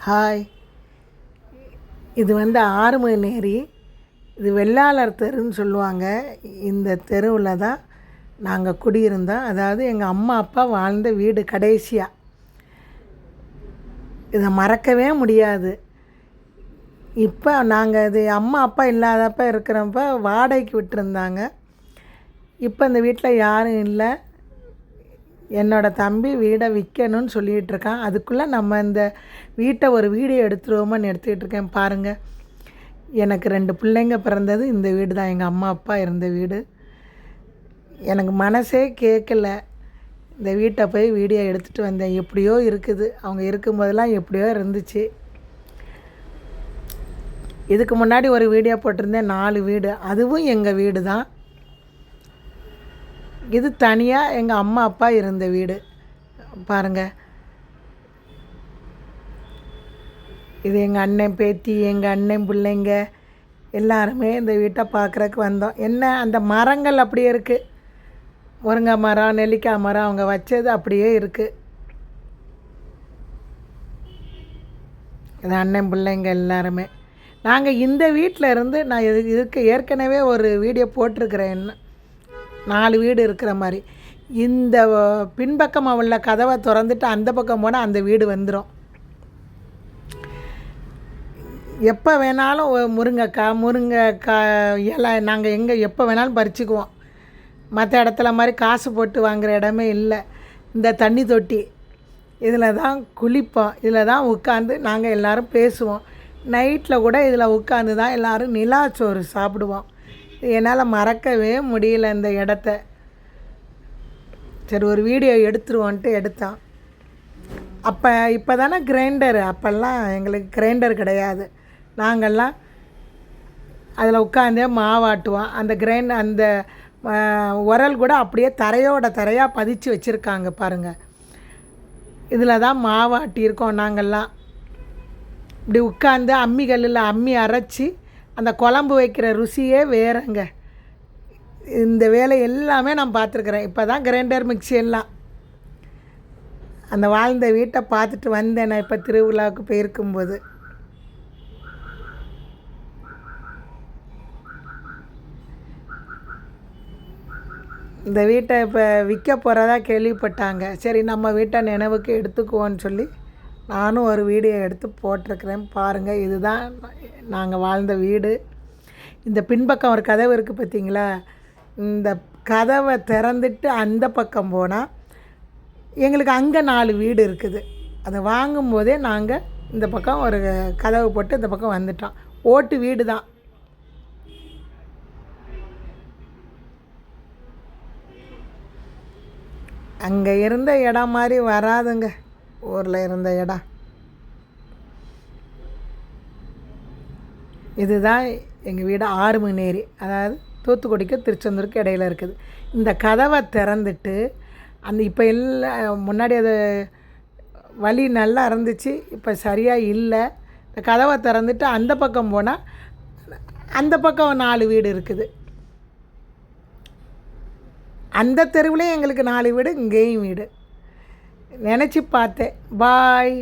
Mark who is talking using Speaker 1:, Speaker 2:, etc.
Speaker 1: Hi. இது ஆறுமணேரி. இது வெள்ளாளர் தெருன்னு சொல்லுவாங்க. இந்த தெருவில் தான் நாங்கள் குடியிருந்தோம். அதாவது எங்கள் அம்மா அப்பா வாழ்ந்த வீடு கடைசியாக. இதை மறக்கவே முடியாது. இப்போ நாங்கள் இது அம்மா அப்பா இல்லாதப்போ இருக்கிறப்ப வாடகைக்கு விட்டுருந்தாங்க. இப்போ இந்த வீட்டில் யாரும் இல்லை. என்னோடய தம்பி வீடை விற்கணும்னு சொல்லிகிட்டு இருக்கான். அதுக்குள்ளே நம்ம இந்த வீட்டை ஒரு வீடியோ எடுத்துருவோமான்னு எடுத்துக்கிட்டு இருக்கேன். பாருங்கள், எனக்கு 2 பிள்ளைங்க பிறந்தது இந்த வீடு தான். எங்கள் அம்மா அப்பா இருந்த வீடு. எனக்கு மனசே கேட்கல. இந்த வீட்டை போய் வீடியோ எடுத்துகிட்டு வந்தேன். எப்படியோ இருக்குது. அவங்க இருக்கும்போதெல்லாம் எப்படியோ இருந்துச்சு. இதுக்கு முன்னாடி ஒரு வீடியோ போட்டிருந்தேன், 4 வீடு. அதுவும் எங்கள் வீடு தான். இது தனியாக எங்கள் அம்மா அப்பா இருந்த வீடு. பாருங்கள், இது எங்கள் அண்ணன் பேத்தி, எங்கள் அண்ணன் பிள்ளைங்க எல்லாருமே இந்த வீட்டை பார்க்குறக்கு வந்தோம். என்ன அந்த மரங்கள் அப்படியே இருக்குது. முருங்கை மரம், நெல்லிக்காய் மரம் அவங்க வச்சது அப்படியே இருக்குது. இது அண்ணன் பிள்ளைங்க எல்லாருமே. நாங்கள் இந்த வீட்டில் இருந்து நான் இதுக்கு ஏற்கனவே ஒரு வீடியோ போட்டிருக்கிறேன். 4 வீடு இருக்கிற மாதிரி. இந்த பின்பக்கமாக உள்ள கதவை திறந்துட்டு அந்த பக்கம் போனால் அந்த வீடு வந்துடும். எப்போ வேணாலும் முருங்கைக்காய் இலை நாங்கள் எப்போ வேணாலும் பறிச்சுக்குவோம். மற்ற இடத்துல மாதிரி காசு போட்டு வாங்குகிற இடமே இல்லை. இந்த தண்ணி தொட்டி இதில் தான் குளிப்போம். இதில் தான் உட்காந்து நாங்கள் எல்லோரும் பேசுவோம். நைட்டில் கூட இதில் உட்காந்து தான் எல்லோரும் நிலாச்சோறு சாப்பிடுவோம். என்னால் மறக்கவே முடியல இந்த இடத்த. சரி, ஒரு வீடியோ எடுத்துருவோன்ட்டு எடுத்தான். இப்போ தானே கிரைண்டரு. அப்போல்லாம் எங்களுக்கு கிரைண்டர் கிடையாது. நாங்கள்லாம் அதில் உட்காந்தே மாவாட்டுவோம். அந்த உரல் கூட அப்படியே தரையாக பதிச்சு வச்சுருக்காங்க பாருங்கள். இதில் தான் மாவாட்டியிருக்கோம் நாங்கள்லாம். இப்படி உட்காந்து அம்மி அரைச்சி அந்த குழம்பு வைக்கிற ருசியே வேறங்க. இந்த வேலை எல்லாமே நான் பார்த்துருக்குறேன். இப்போ தான் கிரைண்டர் மிக்ஸி எல்லாம். அந்த வாழ்ந்த வீட்டை பார்த்துட்டு வந்தேன் நான் இப்போ திருவிழாவுக்கு போயிருக்கும்போது. இந்த வீட்டை இப்போ விற்க போகிறதா கேள்விப்பட்டாங்க. சரி, நம்ம வீட்டை நினைவுக்கு எடுத்துக்குவோன்னு சொல்லி நானும் ஒரு வீடியோ எடுத்து போட்டிருக்கிறேன். பாருங்கள், இதுதான் நாங்கள் வாழ்ந்த வீடு. இந்த பின்பக்கம் ஒரு கதவு இருக்குது பார்த்தீங்களா? இந்த கதவை திறந்துட்டு அந்த பக்கம் போனால் எங்களுக்கு அங்கே 4 வீடு இருக்குது. அதை வாங்கும்போதே நாங்கள் இந்த பக்கம் ஒரு கதவு போட்டு இந்த பக்கம் வந்துட்டோம். ஓட்டு வீடு தான். அங்கே இருந்த இடம் மாதிரி வராதுங்க, ஊரில் இருந்த இடம். இதுதான் எங்கள் வீடு. ஆறுமணேரி, அதாவது தூத்துக்குடிக்கு திருச்செந்தூருக்கு இடையில இருக்குது. இந்த கதவை திறந்துட்டு இப்போ எல்லாம் முன்னாடி அது வழி நல்லா இருந்துச்சு, இப்போ சரியாக இல்லை. இந்த கதவை திறந்துட்டு அந்த பக்கம் போனால் அந்த பக்கம் 4 வீடு இருக்குது. அந்த தெருவுலேயும் எங்களுக்கு 4 வீடு, இங்கேயும் வீடு. நினச்சி பார்த்தேன். பாய்.